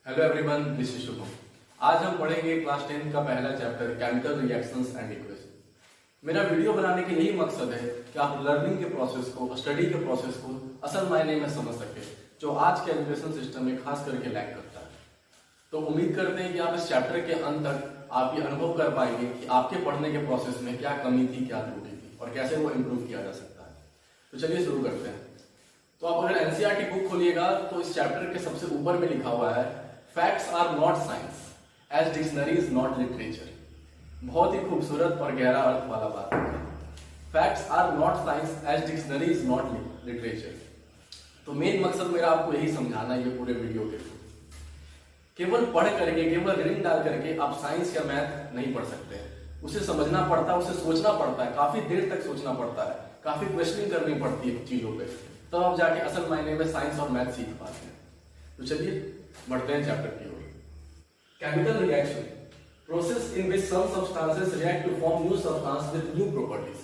Hello everyone, this is Shubham. आज हम पढ़ेंगे क्लास 10 का पहला chapter chemical reactions and equation. मेरा वीडियो बनाने का यही मकसद है कि आप लर्निंग के प्रोसेस को, स्टडी के प्रोसेस को असल मायने में समझ सके, जो आज के एजुकेशन सिस्टम में खास करके लैक करता है। तो उम्मीद करते हैं कि आप इस चैप्टर के अंत तक आप ये अनुभव कर पाएंगे कि आपके पढ़ने के प्रोसेस में क्या कमी थी, क्या त्रुटि थी और कैसे वो इम्प्रूव किया जा सकता है। तो चलिए शुरू करते हैं। तो आप अगर एनसीईआरटी बुक खोलिएगा तो इस चैप्टर के सबसे ऊपर में लिखा हुआ है, facts are not science as dictionary is not literature. बहुत ही खूबसूरत और गहरा अर्थ वाला बात है। Facts are not science as dictionary is not literature. तो मेन मकसद मेरा आपको यही समझाना है ये पूरे वीडियो के थ्रू। केवल पढ़ करके, केवल रीडिंग डाल करके आप साइंस या मैथ नहीं पढ़ सकते। उसे समझना पड़ता है, उसे सोचना पड़ता है, काफी देर तक सोचना पड़ता है, काफी क्वेश्चनिंग करनी पड़ती है चीजों पे, तब तो आप जाके असल मायने में साइंस और मैथ सीख पाते हैं। तो चलिए बढ़ते हैं चैप्टर की ओर। Chemical reaction, process in which some substances react to form new substance with new properties.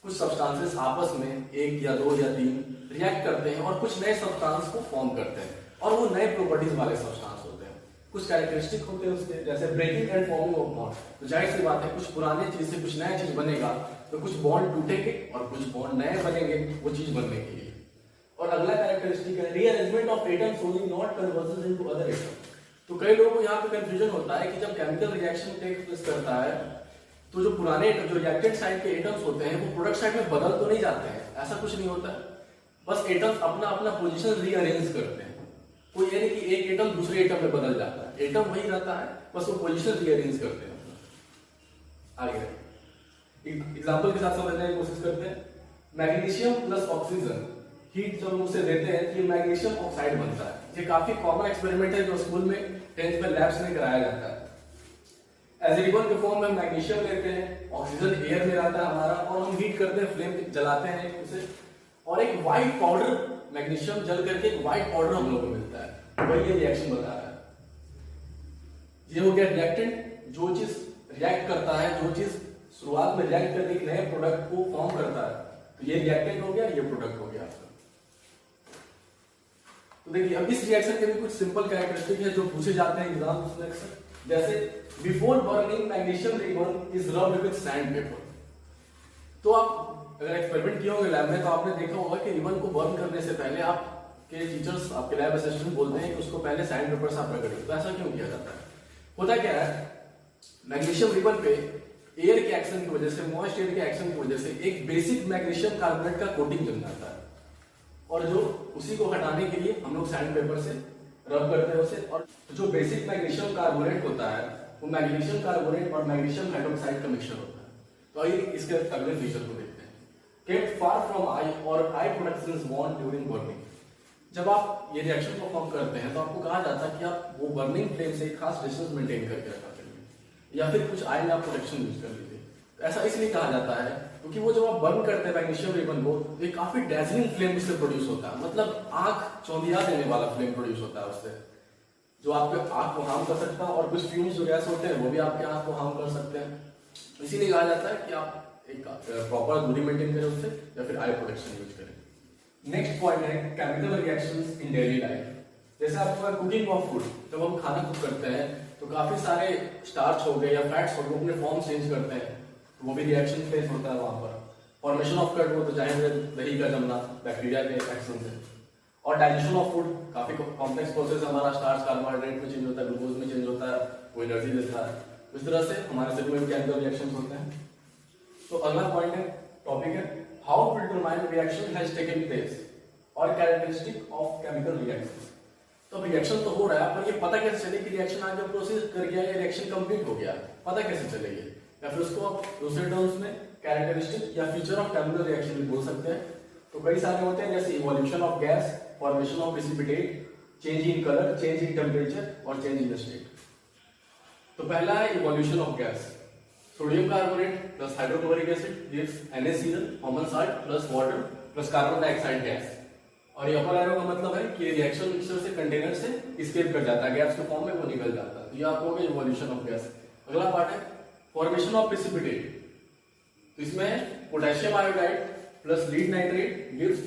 कुछ सब्सटेंसेस आपस में एक या दो या तीन रिएक्ट करते हैं और कुछ नए सब्सटेंस को फॉर्म करते हैं, और वो नए प्रॉपर्टीज वाले सब्सटेंस होते हैं। कुछ कैरेक्टरिस्टिक होते हैं उसके, जैसे breaking and forming of bond. तो जाहिर सी बात है, कुछ पुराने चीज से कुछ नया चीज बनेगा, तो कुछ बॉन्ड टूटेंगे और कुछ बॉन्ड नए बनेंगे वो चीज बनने के लिए। और अगला कैरेक्टरिस्टिक है rearrangement of atoms only, not conversion into other atoms. तो कई लोगों को यहाँ पे कंफ्यूजन होता है कि जब केमिकल रिएक्शन टेक प्लेस करता है तो जो पुराने एटम, जो रिएक्टेड साइड के एटम्स होते हैं, वो प्रोडक्ट साइड में बदल तो नहीं जाते हैं। ऐसा कुछ नहीं होता है, बस एटम्स अपना अपना पोजीशन रीअरेंज करते हैं। कोई ये नहीं कि एक एटम दूसरे एटम में बदल जाता है, एटम वही रहता है, बस वो पोजीशन रीअरेंज करते हैं। आगे एग्जांपल के साथ समझने की कोशिश करते हैं। मैग्नीशियम प्लस ऑक्सीजन हीट जब उसे देते हैं तो ये मैग्नीशियम ऑक्साइड बनता है। ये काफी कॉमन एक्सपेरिमेंट है जो स्कूल में 10th में लैब्स में कराया जाता है। एसिडिकॉन के फॉर्म में मैग्नीशियम लेते हैं, ऑक्सीजन एयर में रहता है हमारा, और हम हीट करते हैं, फ्लेम जलाते हैं उसे, और एक व्हाइट पाउडर, मैग्नीशियम जल करके एक व्हाइट पाउडर हम लोग को मिलता है। वही ये रिएक्शन बता रहा है। ये हो गया रिएक्टेंट, जो चीज रिएक्ट करता है, जो चीज शुरुआत में रिएक्ट करके एक नए प्रोडक्ट को फॉर्म करता है, तो ये रिएक्टेंट हो गया, ये प्रोडक्ट हो गया। तो देखिए, अब इस रिएक्शन के भी कुछ सिंपल कैरेक्टरिस्टिक है जो पूछे जाते हैं एग्जाम्स में अक्सर, जैसे before burning magnesium ribbon is rubbed with sand paper. तो आप अगर एक्सपेरिमेंट किए होंगे लैब में तो आपने देखा होगा कि रिबन को बर्न करने से पहले आपके टीचर्स, आपके लैब असिस्टेंट बोलते हैं कि उसको पहले सैंड पेपर से आप रगड़िए। तो ऐसा क्यों किया जाता है? होता क्या है, मैग्नीशियम रिबन पे एयर के एक्शन की वजह से, मॉइस्ट एयर के एक्शन की वजह से एक बेसिक मैग्नीशियम कार्बोनेट का कोटिंग जम जाता है, और जो उसी को हटाने के लिए हम लोग सैंड पेपर से रब करते हैं उसे। और जो बेसिक मैग्नीशियम कार्बोनेट होता है वो मैग्नीशियम कार्बोनेट और मैग्नीशियम हाइड्रोक्साइड का मिक्सचर होता है। तो आइए इसके अगले फीचर को देखते हैं। केप्ट फार फ्रॉम आई और eye production is born during burning. जब आप ये रिएक्शन को फॉर्म करते हैं तो आपको कहा जाता है कि आप वो बर्निंग फ्लेम से एक खास डिस्टेंस मेंटेन करके रखा करिए, या फिर कुछ आई में आप प्रोडक्शन यूज कर लीजिए। तो ऐसा इसलिए कहा जाता है क्योंकि वो जब आप बर्न करते हैं मैग्नीशियम रिबन को, ये काफी डेजलिंग फ्लेम से प्रोड्यूस होता है, मतलब आंख चौंधिया देने वाला फ्लेम प्रोड्यूस होता है उससे, जो आपके आंख को हार्म कर सकता है, और कुछ फ्यूम्स जो गैस होते हैं वो भी आपके आंख को हार्म कर सकते हैं। इसीलिए कहा जाता है कि आप एक प्रॉपर दूरी मेंटेन करें उससे, या फिर आई प्रोटेक्शन यूज करें। नेक्स्ट पॉइंट है chemical reactions in daily life. जैसे आपका कुकिंग ऑफ फूड, जब हम खाना कुक करते हैं तो काफी सारे स्टार्च हो गए या फैट्स हो गए, अपने फॉर्म चेंज करते हैं, वो भी रिएक्शन फेस होता है वहां पर। फॉर्मेशन ऑफ कर्ड वो तो जाहिर है दही का जमना बैक्टीरिया के एक्शन से, और डाइजेशन ऑफ फूड काफी कॉम्प्लेक्स प्रोसेस, हमारा स्टार्च कार्बोहाइड्रेट में चेंज होता है, ग्लूकोज में चेंज होता है, वो एनर्जी देता है। इस तरह से हमारे शरीर में केमिकल रिएक्शंस होते हैं। तो अगला पॉइंट है, टॉपिक है how to determine reaction has taken place और कैरेक्टरिस्टिक ऑफ केमिकल रिएक्शंस। तो रिएक्शन तो हो रहा है, पर ये पता कैसे चले कि रिएक्शन आगे प्रोसेस कर गया या रिएक्शन कंप्लीट हो गया, पता कैसे चलेगी? या फिर उसको आप दूसरे टर्म्स में कैरेक्टरिस्टिक या फीचर ऑफ केमिकल रिएक्शन भी बोल सकते हैं। तो कई सारे होते हैं, जैसे evolution of gas, formation of precipitate, change in colour, change in temperature और चेंज इन स्टेट। तो पहला है evolution of gas. Sodium carbonate plus hydrochloric acid gives NaCl, common salt plus water plus carbon dioxide gas. और ये अपर arrow का मतलब है कि रिएक्शन मिक्सचर से, कंटेनर से एस्केप कर जाता है, गैस के फॉर्म में वो निकल जाता है। तो ये आपको हो गया इवोल्यूशन ऑफ गैस। अगला पार्ट है फॉर्मेशन ऑफ प्रेसिपिटेट। तो इसमें potassium iodide plus lead nitrate gives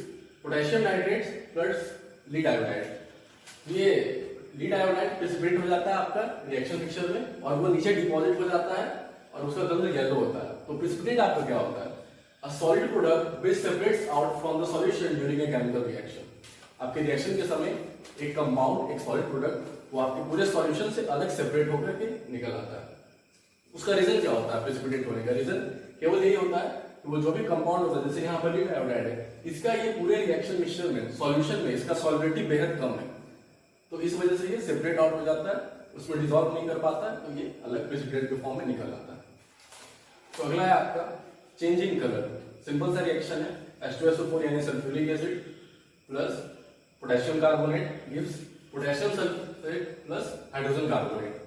potassium nitrate plus lead iodide. ये लीड आयोडाइड प्रेसिपिटेट हो जाता है आपका रिएक्शन मिक्सचर में और वो नीचे डिपॉजिट हो जाता है और उसका कलर येलो होता है। तो प्रेसिपिटेट आपका क्या होता है? A solid product which separates out from the solution during a chemical reaction. आपके रिएक्शन के समय एक कंपाउंड, एक सॉलिड प्रोडक्ट वो आपके पूरे सॉल्यूशन से अलग सेपरेट होकर के निकल आता है। उसका रीजन क्या होता है प्रेसिपिटेट होने का? रीजन केवल यही होता है कि वो जो भी कंपाउंड होता है, जैसे यहाँ पर लीड आयोडाइड है, इसका ये पूरे रिएक्शन मिक्सचर में, सॉल्यूशन में इसका सॉल्युबिलिटी बेहद कम है, तो इस वजह से ये सेपरेट आउट हो जाता है, उसमें डिसॉल्व नहीं कर पाता है, तो ये अलग प्रेसिपिटेट के फॉर्म में निकल आता है। तो अगला है आपका चेंज इन कलर। सिंपल सा रिएक्शन है, H2SO4 यानी sulphuric acid plus potassium carbonate gives potassium sulphate plus hydrogen carbonate.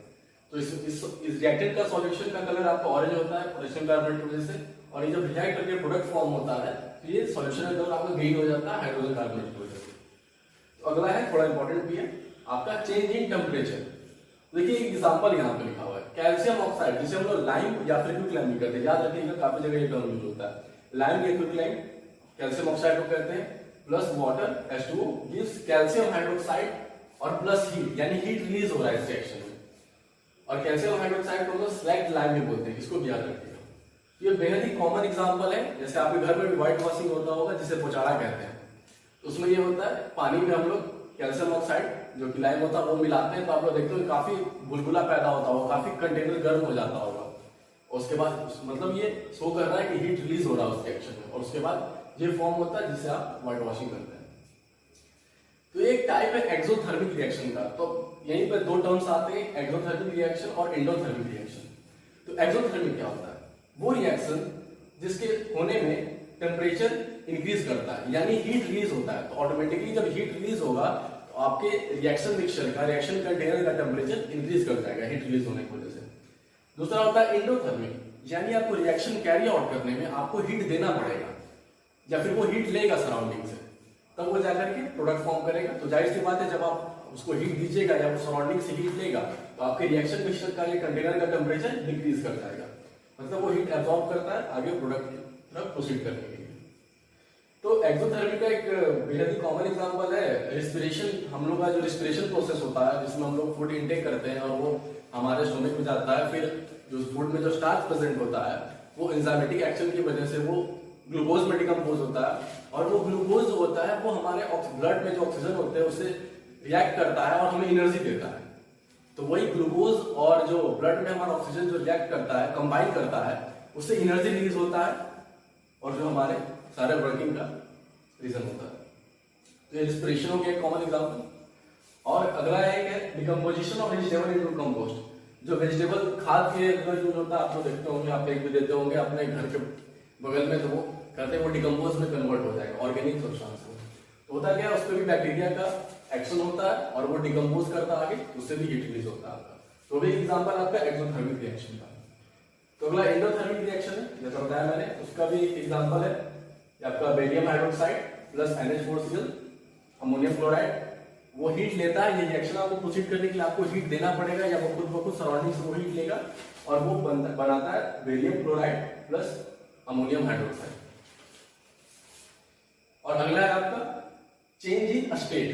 तो इस रिएक्टेंट का सॉल्यूशन का कलर आपका ऑरेंज होता है पोटेशियम कार्बोनेट की वजह से, और ये जब रिएक्ट करके प्रोडक्ट फॉर्म होता है तो ये सॉल्यूशन का कलर आपका ग्रीन हो जाता है हाइड्रोजन कार्बोनेट की वजह से। तो अगला है, थोड़ा इंपॉर्टेंट भी है, आपका चेंज इन टेम्परेचर। देखिए एक एग्जांपल यहाँ पे लिखा हुआ है, कैल्शियम ऑक्साइड, जिसे हम लोग लाइम या फिर क्विकलाइम भी कहते हैं, याद रखिएगा काफी जगह ये टर्म यूज होता है। लाइम या क्विकलाइम कैल्शियम ऑक्साइड को कहते हैं, plus water H2O gives calcium hydroxide और प्लस हीट, यानी हीट रिलीज हो रहा है इस रिएक्शन में। और कैल्शियम हाइड्रोक्साइड को हम लोग स्लैग्ड लाइम भी बोलते हैं, इसको भी याद रखिएगा। ये बेहद ही कॉमन एग्जांपल है, जैसे आपके घर में भी व्हाइट वॉशिंग होता होगा जिसे पोचाड़ा कहते हैं, तो उसमें ये होता है पानी में हम लोग कैल्शियम ऑक्साइड जो कि लाइम होता है वो मिलाते हैं, तो आप लोग देखते हो काफी बुलबुला पैदा होता होगा, काफी कंटेनर गर्म हो जाता होगा, और उसके बाद मतलब ये शो कर रहा है कि हीट रिलीज हो रहा है उस रिएक्शन में, और उसके बाद ये फॉर्म होता है जिसे आप व्हाइट वॉशिंग करते हैं। तो एक टाइप है एक्सोथर्मिक रिएक्शन का, तो यहीं पर दो टर्म्स आते हैं, एक्सोथर्मिक रिएक्शन और एंडोथर्मिक रिएक्शन। तो एक्सोथर्मिक क्या होता है? वो रिएक्शन जिसके होने में टेम्परेचर इंक्रीज करता है, यानी हीट रिलीज होता है, तो ऑटोमेटिकली जब हीट रिलीज होगा तो आपके रिएक्शन मिक्सचर का, रिएक्शन कंटेनर का टेम्परेचर इंक्रीज कर जाएगा हीट रिलीज होने की वजह से। दूसरा होता है एंडोथर्मिक, यानी आपको रिएक्शन कैरी आउट करने में आपको हीट देना पड़ेगा या फिर वो हीट लेगा सराउंडिंग से, तब वो जाकर के प्रोडक्ट फॉर्म करेगा। तो जाहिर सी बात है जब आप उसको हीट दीजिएगा या वो सराउंडिंग से हीट लेगा तो आपके रिएक्शन मिक्सचर का ये कंटेनर का टेम्परेचर डिक्रीज कर जाएगा, मतलब वो हीट एब्जॉर्ब करता है आगे प्रोडक्ट की तरफ प्रोसीड करने के लिए। तो एक्सोथर्मिक का एक बेहद ही कॉमन एग्जांपल है रेस्पिरेशन। हम लोग का जो रेस्पिरेशन प्रोसेस होता है जिसमें हम लोग फूड इनटेक करते हैं और वो हमारे स्टोमक में जाता है, फिर जो फूड में जो स्टार्च प्रेजेंट होता है वो एंजाइमेटिक एक्शन की वजह से वो ग्लूकोज में डिकम्पोज होता है, और वो ग्लूकोज जो होता है वो हमारे ब्लड में जो ऑक्सीजन होते हैं उससे रिएक्ट करता है और हमें एनर्जी देता है। तो वही ग्लूकोज और जो ब्लड में हमारा ऑक्सीजन जो रिएक्ट करता है, कंबाइन करता है, उससे एनर्जी रिलीज होता है और जो हमारे सारे वर्किंग का रीजन होता है। तो ये रेस्पिरेशन हो गया एक कॉमन एग्जांपल। और अगला एक है decomposition of vegetable into compost. जो वेजिटेबल खाद के अंदर यूज होता है आप लोग देखते होंगे, आप एक भी देते होंगे अपने घर के बगल में, तो वो कहते हैं वो डिकम्पोज में कन्वर्ट हो जाएगा ऑर्गेनिक सब्सटेंस में। तो होता क्या है, उस पर भी बैक्टीरिया का एक्शन होता है और वो डिकम्पोज करता है आगे, उससे भी हीट रिलीज होता है आपका। तो भी एग्जांपल आपका एक्सोथर्मिक रिएक्शन का। तो अगला एंडोथर्मिक रिएक्शन है, जैसा बताया मैंने, उसका भी एग्जांपल है आपका barium hydroxide plus NH4Cl ammonium chloride. वो हीट लेता है, ये रिएक्शन आपको प्रोसीड करने के लिए आपको हीट देना पड़ेगा या वो खुद ब खुद सराउंडिंग से वो हीट लेगा और वो बनाता है barium chloride plus ammonium hydroxide. और अगला है आपका change in state,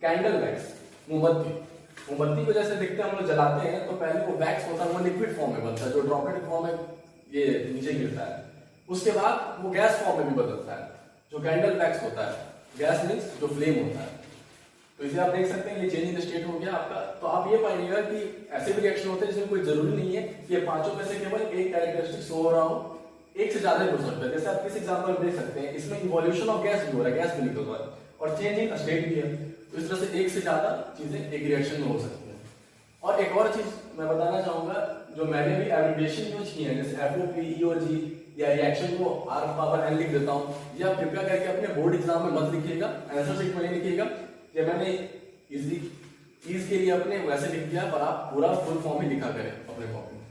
candle wax, मोमबत्ती। मोमबत्ती को जैसे देखते हैं हम लोग जलाते हैं तो पहले वो वैक्स होता है वो लिक्विड फॉर्म में बनता है, जो ड्रॉपलेट फॉर्म में ये नीचे गिरता है, उसके बाद वो गैस फॉर्म में भी बदलता है, जो कैंडल वैक्स होता है। गैस मीन्स जो फ्लेम होता है। तो इसे आप देख सकते हैं ये चेंज इन स्टेट हो गया आपका। तो आप ये पाइएगा कि ऐसे भी रिएक्शन होते हैं जिसमें कोई जरूरी नहीं है कि ये पांचों में से केवल एक कैरेक्टरिस्टिक शो हो रहा हो, एक से ज्यादा हो सकता है। जैसे आप किस एग्जांपल में देख सकते हैं, इसमें इवोल्यूशन ऑफ गैस भी हो रहा है, गैस भी निकल रहा है और चेंज इन स्टेट भी है। तो इस तरह से एक से ज्यादा चीजें एक रिएक्शन में हो सकती है। और एक और चीज मैं बताना चाहूंगा, जो मैंने भी एब्रिविएशन यूज की है, जैसे FOP, EOG या रिएक्शन को R⁴ लिख देता हूँ, ये आप कृपया करके अपने बोर्ड एग्जाम में मत लिखिएगा, आंसर शीट में नहीं लिखिएगा। ये मैंने ईज के लिए अपने वैसे लिख दिया, पर आप पूरा फुल फॉर्म ही लिखा करें अपने कॉपी में।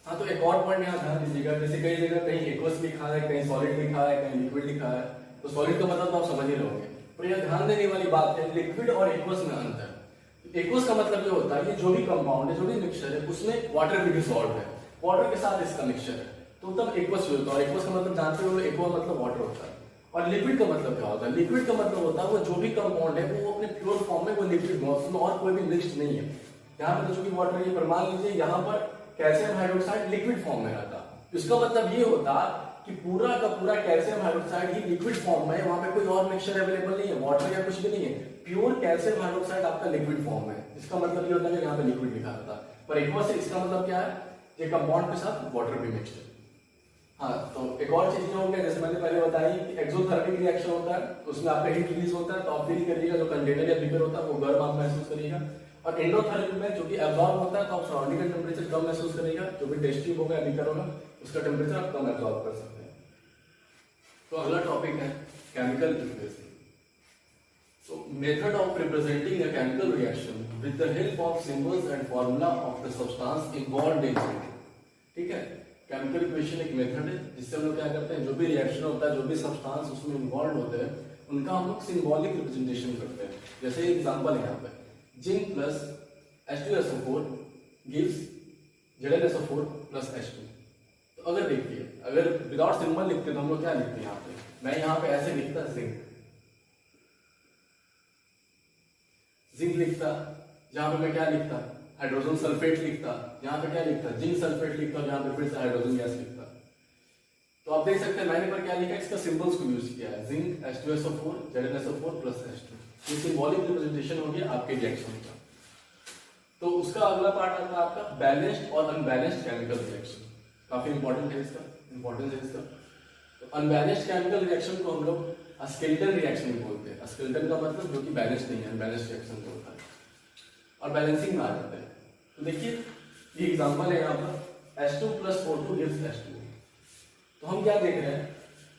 हाँ, तो एक और पॉइंट यहाँ ध्यान दीजिएगा, जैसे कई जगह कहीं एक्वस लिखा है, कहीं सॉलिड लिखा है, कहीं लिक्विड लिखा है, तो सॉलिड का मतलब तो आप समझ ही रहोगे, पर यह ध्यान देने वाली बात है लिक्विड और एक्वस में अंतर। एक्वस का मतलब ये होता है कि जो भी कंपाउंड है, जो भी मिक्सचर है, उसमें वाटर भी डिसॉल्व है, वाटर के साथ इसका मिक्सचर है, तो तब एक्वस होता है। और एक्वस का मतलब जानते हो, एक्वा मतलब वाटर होता है। और लिक्विड का मतलब क्या होता है? लिक्विड का मतलब होता है वो जो भी कंपाउंड है वो अपने प्योर फॉर्म में वो लिक्विड में, उसमें और कोई भी मिक्स्ड नहीं है। यहाँ पर जो कि वाटर है, पर मान लीजिए यहाँ पर कैल्शियम हाइड्रोक्साइड लिक्विड फॉर्म में आता, इसका मतलब ये होता कि पूरा का पूरा कैल्शियम हाइड्रोक्साइड ही लिक्विड फॉर्म में है, वहां पे कोई और मिक्सचर अवेलेबल नहीं है, वाटर या कुछ भी नहीं है, प्योर कैल्शियम हाइड्रोक्साइड आपका लिक्विड फॉर्म में है। इसका मतलब ये होता है कि यहाँ पे लिक्विड लिखा था, पर एक बार से इसका मतलब क्या है, ये कंपाउंड के साथ वाटर भी मिक्स्ड है। हाँ, तो एक और चीज ये हो गया, जैसे मैंने पहले बताई कि एक्सोथर्मिक रिएक्शन होता है, उसमें आपका हीट रिलीज होता है, तो आप फील करिएगा जो कंटेनर या बीकर होता है वो गर्म आप महसूस करिएगा। और एंडोथर्मिक में जो कि एब्जॉर्ब होता है, तो आप सराउंडिंग का टेम्परेचर कम महसूस करेगा, जो भी टेस्ट ट्यूब होगा या बीकर होगा उसका टेम्परेचर आप कम एब्जॉर्ब कर सकते हैं। तो अगला टॉपिक है chemical representation. So method of representing a chemical reaction with the help of symbols and formula of the substance involved in it। ठीक है, केमिकल इक्वेशन एक मेथड है जिससे हम लोग क्या करते हैं, जो भी रिएक्शन होता है, जो भी सब्सटेंस उसमें इन्वॉल्व होते हैं, उनका हम लोग सिंबॉलिक रिप्रेजेंटेशन करते हैं। जैसे एग्जांपल है यहाँ पे, zinc plus H2SO4 gives ZnSO4 plus H2। तो अगर देखिए, अगर विदाउट सिंबल लिखते तो हम लोग क्या लिखते हैं यहाँ पे, मैं यहाँ पे ऐसे लिखता जिंक लिखता, जहां पे मैं क्या लिखता, हाइड्रोजन सल्फेट लिखता, यहाँ पे क्या लिखता, जिंक सल्फेट लिखता, जहां पे फिर से हाइड्रोजन गैस लिखता। तो आप देख सकते हैं मैंने पर क्या लिखा है, इसका सिंबल्स को यूज किया है, zinc H2SO4 ZnSO4 plus H2। ये सिंबॉलिक रिप्रेजेंटेशन हो गया आपके रिएक्शन का। तो उसका अगला पार्ट आता है आपका बैलेंस्ड और अनबैलेंस्ड केमिकल रिएक्शन। काफी इंपॉर्टेंट है इसका, इंपॉर्टेंस है इसका। तो अनबैलेंस्ड केमिकल रिएक्शन को हम लोग स्केलेटल रिएक्शन बोलते हैं। स्केलेटल का मतलब जो कि बैलेंस्ड नहीं है, अनबैलेंस्ड रिएक्शन होता है, और बैलेंसिंग में आ जाते हैं। तो देखिए ये एग्जांपल है यहाँ पर H2 plus O2 gives H2। तो हम क्या देख रहे हैं,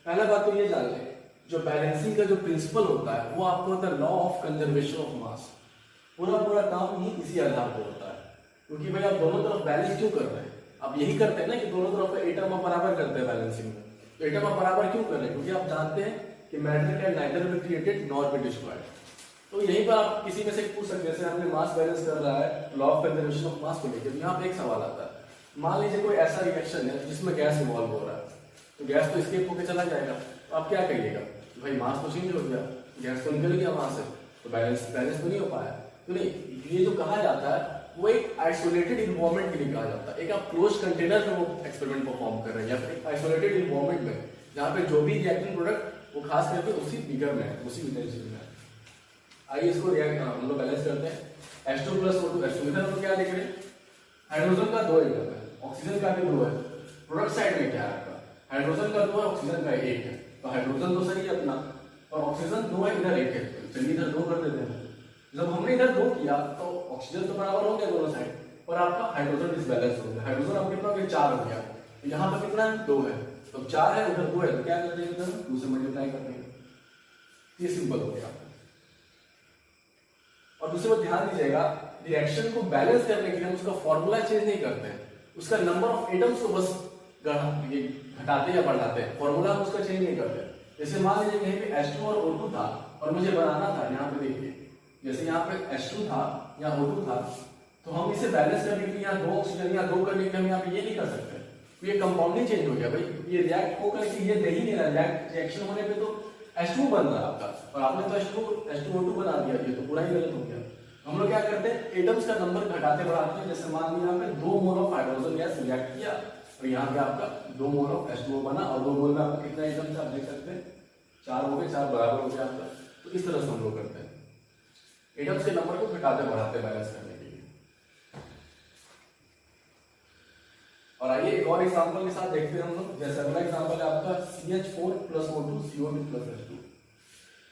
पहला बात तो ये जान लें, जो बैलेंसिंग का जो प्रिंसिपल होता है वो आपको होता है law of conservation of mass. पूरा काम ही इसी आधार पर होता है, क्योंकि भाई आप दोनों तरफ बैलेंस क्यों कर रहे हैं, आप यही करते हैं ना कि दोनों तरफ एटम आप बराबर करते हैं बैलेंसिंग में। तो एटम आप बराबर क्यों कर रहे हैं, क्योंकि आप जानते हैं कि matter can neither be created nor be destroyed. तो यहीं पर आप किसी में से पूछ सकते हैं, जैसे हमने मास बैलेंस कर रहा है law of conservation of mass को लेकर, यहाँ पे एक सवाल आता है, मान लीजिए कोई ऐसा रिएक्शन है जिसमें गैस इवॉल्व हो रहा है, तो गैस तो एस्केप होकर चला जाएगा, तो आप क्या कहिएगा, भाई मास तो चेंज हो गया, गैस तो निकल गया वहां से, तो बैलेंस तो नहीं हो पाया। तो नहीं, ये जो कहा जाता है वो एक आइसोलेटेड इन्वायरमेंट के लिए कहा जाता है, एक आप क्लोज कंटेनर में वो एक्सपेरिमेंट परफॉर्म कर रहे हैं, या फिर एक आइसोलेटेड इन्वायरमेंट में जहाँ पे जो भी रिएक्टिंग प्रोडक्ट वो खास करके उसी बिगर में है, उसी यूटेंसिल में है। आइए इसको हम लोग बैलेंस करते हैं। H2 प्लस O2 H2, इधर हम लोग क्या लिख रहे हैं, हाइड्रोजन का 2 एटम है, ऑक्सीजन का भी 2 है। प्रोडक्ट साइड में क्या है आपका, हाइड्रोजन का 2 है, ऑक्सीजन का 1 है, तो हाइड्रोजन तो सही है अपना, और ऑक्सीजन 2 है, इधर 1 है, चलिए इधर 2 कर देते हैं। जब हमने इधर 2 किया तो ऑक्सीजन तो बराबर हो गया दोनों साइड, और आपका हाइड्रोजन डिसबैलेंस हो गया। हाइड्रोजन अब कितना हो गया, 4 हो गया, यहाँ पर कितना है, 2 है, तो 4 है, उधर 2 है, तो क्या कर देंगे, इधर 2 से मल्टीप्लाई कर देंगे। ये सिंपल हो गया। और दूसरी बात ध्यान दीजिएगा, रिएक्शन को बैलेंस करने के लिए हम उसका फॉर्मूला चेंज नहीं करते हैं, उसका नंबर ऑफ एटम्स को बस घटाते या बढ़ाते हैं, फॉर्मूला हम उसका चेंज नहीं करते। जैसे मान लीजिए कहीं पे H2 और O2 था और मुझे बनाना था, यहाँ पे देखिए जैसे यहाँ पे H2 था या O2 था, तो हम इसे बैलेंस करने के लिए यहाँ 2 ऑक्सीजन या 2 करने के लिए हम यहाँ पे ये नहीं कर सकते, तो ये कंपाउंड ही चेंज हो गया भाई, ये रिएक्ट होकर के ये दे ही नहीं रहा, रिएक्शन होने पे तो H2 बन रहा है आपका, और आपने तो H2O2 बना दिया, ये तो पूरा ही गलत हो गया। हम लोग क्या करते हैं, एटम्स का नंबर घटाते बढ़ाते हैं। जैसे मान लीजिए यहाँ पे 2 mole of hydrogen gas react किया और यहाँ पे आपका 2 मोल ऑफ H2O बना, और 2 मोल में आपका कितना एटम्स आप देख सकते हैं, 4 हो गए, 4 बराबर हो गया आपका। तो इस तरह से हम लोग करते हैं, एटम्स के नंबर को घटाते बढ़ाते बैलेंस करने के लिए। और आइए एक और एग्जांपल के साथ देखते हैं हम लोग। जैसे अगला एग्जांपल है आपका CH4 plus O2 CO2 plus H2।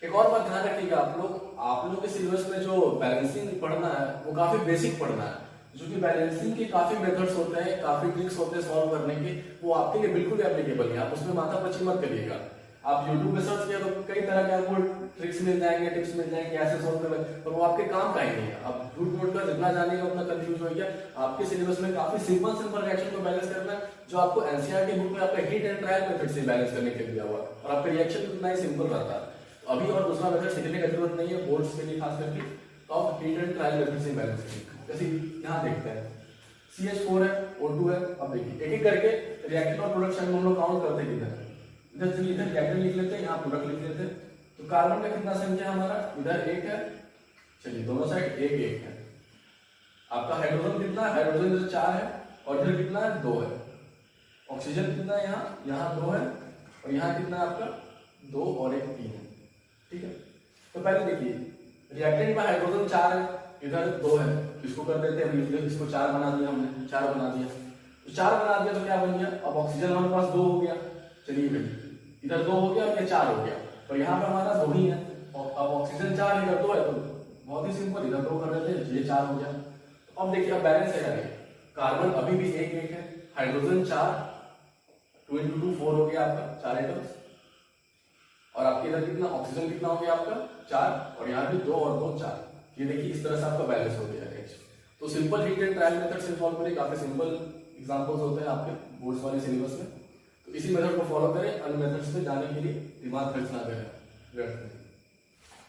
एक और बात ध्यान रखिएगा, आप लोग के सिलेबस में जो बैलेंसिंग पढ़ना है वो काफी बेसिक पढ़ना है, जो कि बैलेंसिंग के काफी मेथड्स होते हैं, काफी ट्रिक्स होते हैं सॉल्व करने के, वो आपके लिए बिल्कुल एप्लीकेबल है, आप उसमें माथापच्ची मत करिएगा। आप YouTube पे सर्च किया तो कई तरह के आपको ट्रिक्स मिल जाएंगे, टिप्स मिल जाएंगे कैसे सॉल्व करना, पर वो आपके काम का ही नहीं है। आप झूठ मूठ का जितना जानेंगे उतना कंफ्यूज होइए। आपके सिलेबस में काफी सिंपल रिएक्शन को बैलेंस करना है, जो आपको एनसीईआरटी बुक में आपका हीट एंड ट्रायल मेथड से बैलेंस करने के लिए दिया हुआ है, और आपका रिएक्शन उतना ही सिंपल रहता है। अभी और दूसरा मेथड सीखने की जरूरत नहीं है बोर्ड्स के लिए खास करके, तो आप हीट एंड ट्रायल मेथड से बैलेंस करिए। जैसे यहाँ देखते हैं CH4 है, O2 है, अब देखिए एक एक करके रिएक्शन और प्रोडक्ट साइड में हम लोग काउंट करते किधर है, इधर चलिए इधर रिएक्टेंट लिख लेते हैं, यहाँ प्रोडक्ट लिख लेते हैं। तो कार्बन का कितना संख्या हमारा, इधर 1 है, चलिए दोनों साइड 1 1 है। आपका हाइड्रोजन कितना है, हाइड्रोजन इधर 4 है और इधर कितना है 2 है। ऑक्सीजन कितना है, यहाँ 2 है और यहाँ कितना है आपका 2 और 1 3 है, ठीक है। तो पहले देखिए रिएक्टेंट में हाइड्रोजन 4 है, इधर 2 है, इसको कर देते हैं, इसको 4 बना दिया हमने, 4 बना दिया, तो 4 बना दिया तो क्या बन गया, अब ऑक्सीजन हमारे पास 2 हो गया। चलिए भाई इधर 2 हो गया और ये 4 हो गया, तो यहाँ पे हमारा 2 ही है और अब ऑक्सीजन 4 इधर 2 है, तो बहुत ही सिंपल, इधर 2 कर देते हैं, ये 4 हो गया। तो अब देखिए अब बैलेंस है, कार्बन अभी भी 1 1 है, हाइड्रोजन 4, 2 × 2 4 हो गया आपका 4 आइटम्स, और आपके इधर कितना ऑक्सीजन कितना हो गया आपका 4 और यहाँ भी 2 और 2 4। ये देखिए इस तरह से आपका बैलेंस हो गया है। तो simple heat and trial method से सॉल्व करिए, काफी सिंपल एग्जांपल्स होते हैं आपके बोर्ड्स वाले सिलेबस में, तो इसी मेथड को फॉलो करें, अन्य मेथड्स पे जाने के लिए दिमाग खर्च ना करें।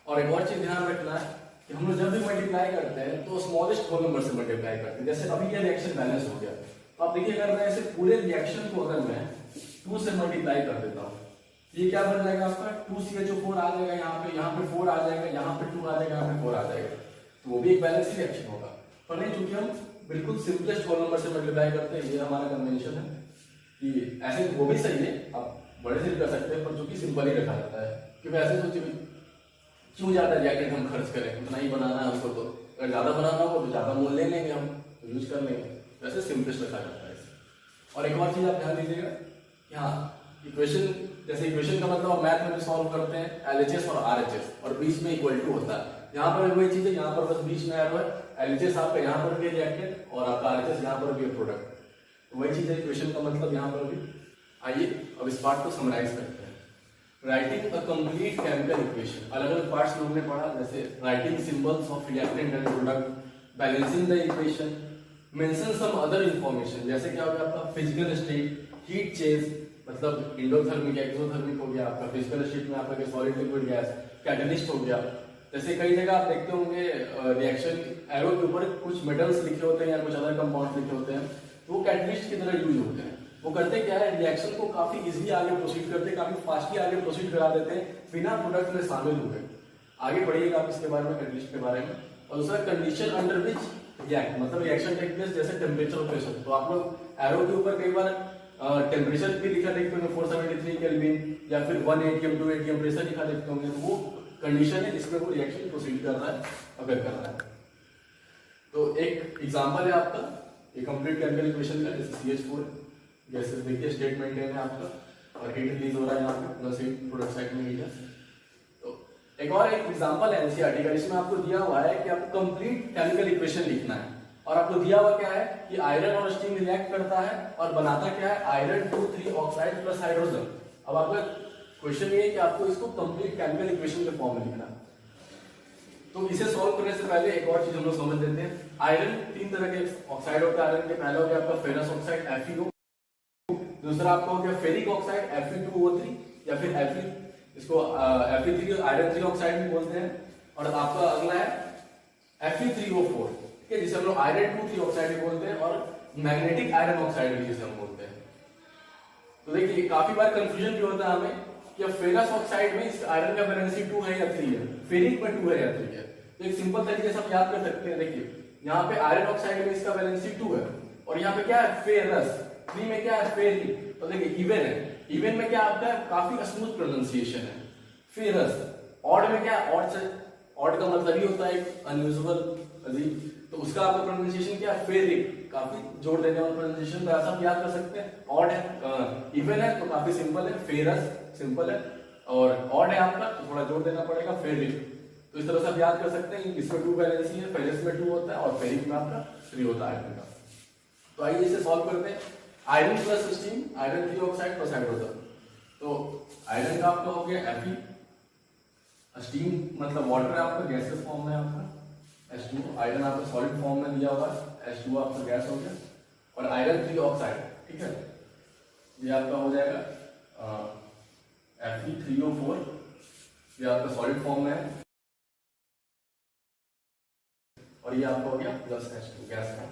और एक और चीज ध्यान रखना है कि हम लोग जब भी मल्टीप्लाई करते हैं तो स्मॉलेस्ट होल नंबर से मल्टीप्लाई करते हैं। जैसे अभी ये रिएक्शन बैलेंस हो गया, तो आप देखिए अगर मैं ऐसे पूरे रिएक्शन को अगर मैं 2 से मल्टीप्लाई कर देता हूँ, ये क्या बन जाएगा आपका 2CHO4 आ जाएगा, यहाँ पे 4 आ जाएगा, यहाँ पे 2 आ जाएगा, यहाँ पे 4 आ जाएगा, तो वो भी एक बैलेंस रिएक्शन होगा। पर नहीं, चूंकि हम बिल्कुल सिंपलेस्ट होल नंबर से मल्टीप्लाई करते हैं, ये हमारा कन्वेंशन है कि ऐसे वो भी सही है, आप बड़े से भी कर सकते हैं, पर चूंकि सिंपल ही रखा जाता है, क्योंकि ऐसे सोचिए क्यों ज्यादा रिएक्टेंट हम खर्च करें, उतना ही बनाना है हमको, तो अगर ज्यादा बनाना हो तो ज्यादा मोल ले लेंगे हम, तो यूज कर लेंगे, वैसे सिंपलेस्ट रखा जाता है। और एक और चीज आप ध्यान दीजिएगा कि हाँ इक्वेशन, जैसे इक्वेशन का मतलब मैथ में भी सॉल्व करते हैं LHS और RHS और बीच में इक्वल टू होता है, यहाँ पर वही चीज है, यहाँ पर बस बीच में एरो है, LHS आपका यहाँ पर भी रिएक्टेंट और आपका RHS यहाँ पर भी प्रोडक्ट, तो वही चीज है इक्वेशन का मतलब यहाँ पर भी। आइए अब इस पार्ट को समराइज करते हैं। Writing a complete chemical equation, अलग अलग पार्ट्स में हमने पढ़ा, जैसे writing symbols of reactant and product, balancing the equation, mention some other information, जैसे क्या हो गया आपका फिजिकल स्टेट, हीट चेंज मतलब इंडोथर्मिक एक्सोथर्मिक हो गया आपका, फिजिकल स्टेट में आपका सॉलिड लिक्विड गैस, कैटलिस्ट हो गया। जैसे कई जगह आप देखते होंगे रिएक्शन एरो के ऊपर कुछ मेटल्स लिखे होते हैं या कुछ अदर कंपाउंड्स लिखे होते हैं, तो वो कैटलिस्ट की तरह यूज होते हैं। वो करते क्या है, रिएक्शन को काफी इजीली आगे प्रोसीड करते हैं, काफी फास्टली आगे प्रोसीड करा देते हैं बिना प्रोडक्ट में शामिल हुए। आगे बढ़िएगा आप इसके बारे में, कैटलिस्ट के बारे में। और दूसरा कंडीशन अंडर विच रिएक्ट, मतलब रिएक्शन टेक प्लेस, जैसे टेम्परेचर और प्रेशर। तो आप लोग एरो के ऊपर कई बार टेम्परेचर भी लिखा देखते होंगे 473 केल्विन या फिर 1 atm 2 atm प्रेशर लिखा देखते होंगे, तो वो कंडीशन है जिसमें वो रिएक्शन प्रोसीड कर रहा है अगर कर रहा है। तो एक एग्जांपल है आपका ये कंप्लीट केमिकल इक्वेशन का, जैसे CH4 गैसेस देखिए स्टेट मेंटेन है आपका और हीट रिलीज हो रहा है यहाँ पे, प्लस हीट प्रोडक्ट साइड में हीट है। तो एक और एक एग्जांपल है NCERT का, इसमें आपको दिया हुआ है कि आपको कंप्लीट केमिकल इक्वेशन लिखना है और आपको दिया हुआ क्या है कि आयरन और स्टीम रिएक्ट करता है और बनाता क्या है, आयरन 2,3 ऑक्साइड प्लस हाइड्रोजन। अब आपका क्वेश्चन ये है कि आपको इसको कंप्लीट केमिकल इक्वेशन के फॉर्म में लिखना है। तो इसे सॉल्व करने से पहले एक और चीज हम लोग समझ लेते हैं। आयरन 3 तरह के ऑक्साइड होते हैं आयरन के, पहला हो गया आपका फेरस ऑक्साइड FeO, दूसरा आपका हो गया फेरिक ऑक्साइड Fe2O3 या फिर Fe, इसको Fe3 आयरन 3 ऑक्साइड भी बोलते हैं, और आपका अगला है Fe3O4, ठीक है, जिसे हम लोग आयरन 2,3 ऑक्साइड भी बोलते हैं, और मैग्नेटिक आयरन ऑक्साइड भी जिसे हम बोलते हैं। तो देखिए काफी बार कंफ्यूजन भी होता है हमें कि फेरस ऑक्साइड में इस आयरन का वैलेंसी 2 है या 3 है, फेरिक में 2 है या 3 है। तो एक सिंपल तरीके से हम याद कर सकते हैं, देखिए यहाँ पे आयरन ऑक्साइड में इसका वैलेंसी 2 है और यहाँ पे क्या है फेरस, 3 में क्या है फेरिक। तो देखिए इवन है, इवन में क्या आपका काफी स्मूथ प्रोनाउंसिएशन है फेरस। ऑड में क्या, ऑड का मतलब ही होता है अनयूजुअल, अजीब, तो उसका आपका प्रोनाउंसिएशन क्या है फेरिक, काफी जोड़ देने वाला प्रोनाउंसिएशन, तो ऐसा आप याद कर सकते हैं। ऑड है, इवन है तो काफी सिंपल है, फेरस सिंपल है, और ऑड है आपका तो थोड़ा जोड़ देना पड़ेगा फेरिक। तो इस तरह से आप याद कर सकते हैं, इसमें 2 वैलेंसी है, फेरस में 2 होता है और फेरिक में आपका 3 होता है आयरन का। तो आइए इसे सॉल्व करते हैं। Iron plus steam, iron 3 oxide plus hydrogen. तो आयरन का आपका हो गया Fe, स्टीम मतलब वाटर है आपका, गैसेस फॉर्म में आपका H2, आयरन आपका सॉलिड फॉर्म में दिया हुआ है, H2 आपका गैस हो गया, और आयरन 3 ऑक्साइड, ठीक है, ये आपका हो जाएगा Fe3O4, ये आपका सॉलिड फॉर्म में है, और ये आपका हो गया प्लस H2 गैस का,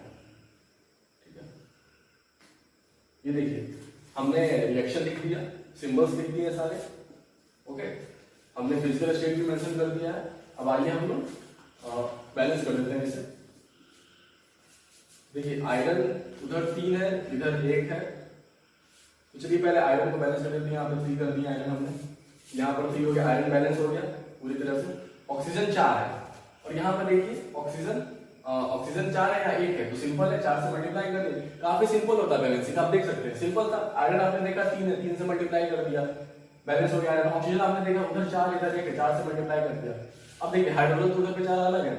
ठीक है। ये देखिए हमने रिएक्शन लिख दिया, सिंबल्स लिख दिए सारे। ओके, हमने फिजिकल स्टेट भी मेंशन कर दिया है। अब आइए हम लोग बैलेंस कर लेते हैं इसे। देखिए आयरन उधर 3 है, इधर 1 है, तो चलिए पहले आयरन को बैलेंस कर लेते हैं। यहाँ पर 3 कर दिया आयरन हमने, यहाँ पर 3 हो गया, आयरन बैलेंस हो गया पूरी तरह से। ऑक्सीजन 4 है और यहाँ पर देखिए ऑक्सीजन 4 है या 1 है, तो सिंपल है, 4 से मल्टीप्लाई कर दिया। काफी सिंपल होता है बैलेंसिंग, आप देख सकते हैं सिंपल था। आयरन आपने देखा 3 है, 3 से मल्टीप्लाई कर दिया, बैलेंस हो गया आयरन। ऑक्सीजन आपने देखा उधर 4 इधर 1 है, 4 से मल्टीप्लाई कर दिया। अब देखिए हाइड्रोजन तो उधर पे 4 अलग है,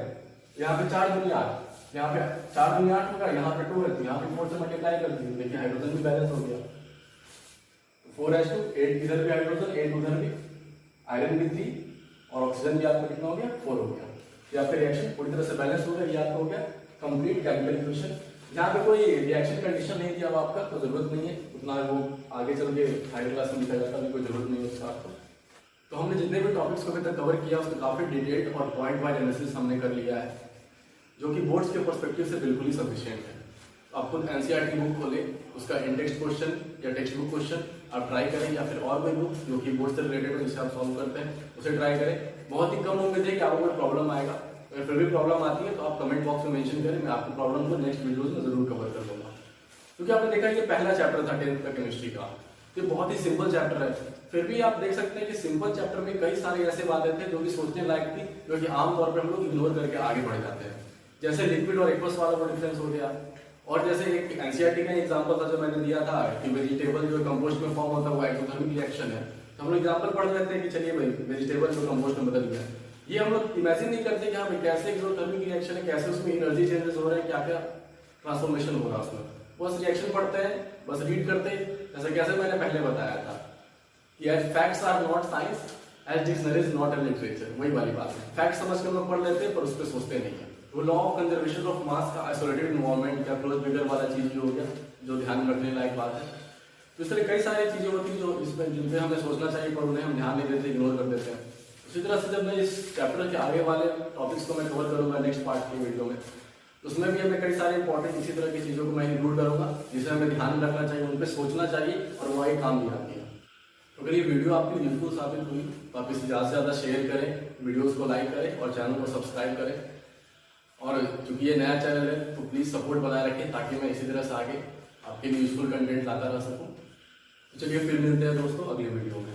यहाँ पे 4 दूनी 8, यहाँ पे 4 दूनी 8 होगा, यहाँ पे 2 है तो यहाँ पे 4 से मल्टीप्लाई कर दी। देखिए हाइड्रोजन भी बैलेंस हो गया, 4s2 8 इधर भी हाइड्रोजन, 8 उधर भी, आयरन भी 3 और ऑक्सीजन भी आपका कितना हो गया 4 हो गया। ये आपका रिएक्शन पूरी तरह से बैलेंस हो गया। ये आपका हो गया कंप्लीट केमिकल इक्वेशन। यहाँ पे कोई रिएक्शन कंडीशन नहीं थी अब आपका, तो जरूरत नहीं है उतना, वो आगे चल के हायर क्लास में लिखा जाता है, कोई जरूरत नहीं है उसका आपको। तो हमने जितने भी टॉपिक्स को अभी तक कवर किया उसमें काफी डिटेल्ड और पॉइंट वाइज एनालिसिस हमने कर लिया है, जो कि बोर्ड्स के पर्सपेक्टिव से बिल्कुल ही सफिशिएंट है। आप खुद एनसीईआरटी बुक खोले, उसका इंडेक्स क्वेश्चन या टेक्स्ट बुक क्वेश्चन आप ट्राई करें, या फिर और कोई बुक जो कि बोर्ड से रिलेटेड हो जिसे आप सॉल्व करते हैं उसे ट्राई करें। बहुत ही कम उम्मीद है कि आपको कोई प्रॉब्लम आएगा, अगर फिर भी प्रॉब्लम आती है तो आप कमेंट बॉक्स में मेंशन करें, मैं आपकी प्रॉब्लम को नेक्स्ट वीडियोस में जरूर कवर कर दूंगा। क्योंकि आपने देखा ये पहला चैप्टर था 10th का केमिस्ट्री का, ये बहुत ही सिंपल चैप्टर है, फिर भी आप देख सकते हैं कि सिंपल चैप्टर में कई सारी ऐसे बातें थे जो कि सोचने लायक थी, जो कि आमतौर पर हम लोग इग्नोर करके आगे बढ़ जाते हैं। जैसे लिक्विड और एक्वस वाला वो डिफरेंस हो गया, और जैसे एक एनसीईआरटी का एग्जांपल था जो मैंने दिया था कि वेजिटेबल जो कंपोस्ट में फॉर्म होता है वो एक्सोथर्मिक रिएक्शन है, तो हम लोग एग्जांपल पढ़ लेते हैं कि चलिए भाई वेजिटेबल जो कंपोस्ट में बदल गया। ये हम लोग इमेजिन नहीं करते कि हाँ भाई कैसे एक्सोथर्मिक रिएक्शन है, कैसे उसमें एनर्जी चेंजेस हो रहे हैं, क्या क्या ट्रांसफॉर्मेशन हो रहा है उसमें। बस रिएक्शन पढ़ते हैं, बस रीड करते हैं, जैसे कैसे मैंने पहले बताया था कि as facts are not science, as dictionary is not a literature. वही वाली बात है, फैक्ट समझ कर लोग पढ़ लेते हैं पर उस पर सोचते नहीं है। वो law of conservation of mass का आइसोलेटेड एनवायरनमेंट या क्लोज फिगर वाला चीज जो हो गया, जो ध्यान रखने लायक बात है। तो इस तरह कई सारी चीजें होती हैं जो इसमें जिन पे हमें सोचना चाहिए पर उन्हें हम ध्यान नहीं देते, इग्नोर कर देते हैं। उसी तरह से जब मैं इस चैप्टर के आगे वाले टॉपिक्स को मैं कवर करूंगा नेक्स्ट पार्ट की वीडियो में, तो उसमें भी हमें कई सारे इंपॉर्टेंट इसी तरह की चीजों को मैं इंक्लूड करूंगा जिसे हमें ध्यान रखना चाहिए, उन पर सोचना चाहिए और वही काम भी आती है। तो अगर ये वीडियो आपकी यूजफुल साबित हुई तो आप इसे ज़्यादा से ज़्यादा शेयर करें, वीडियोस को लाइक करें और चैनल को सब्सक्राइब करें। और चूंकि ये नया चैनल है तो प्लीज़ सपोर्ट बनाए रखें ताकि मैं इसी तरह से आगे आपके लिए यूजफुल कंटेंट लाता रह सकूँ। तो चलिए फिर मिलते हैं दोस्तों अगले वीडियो में।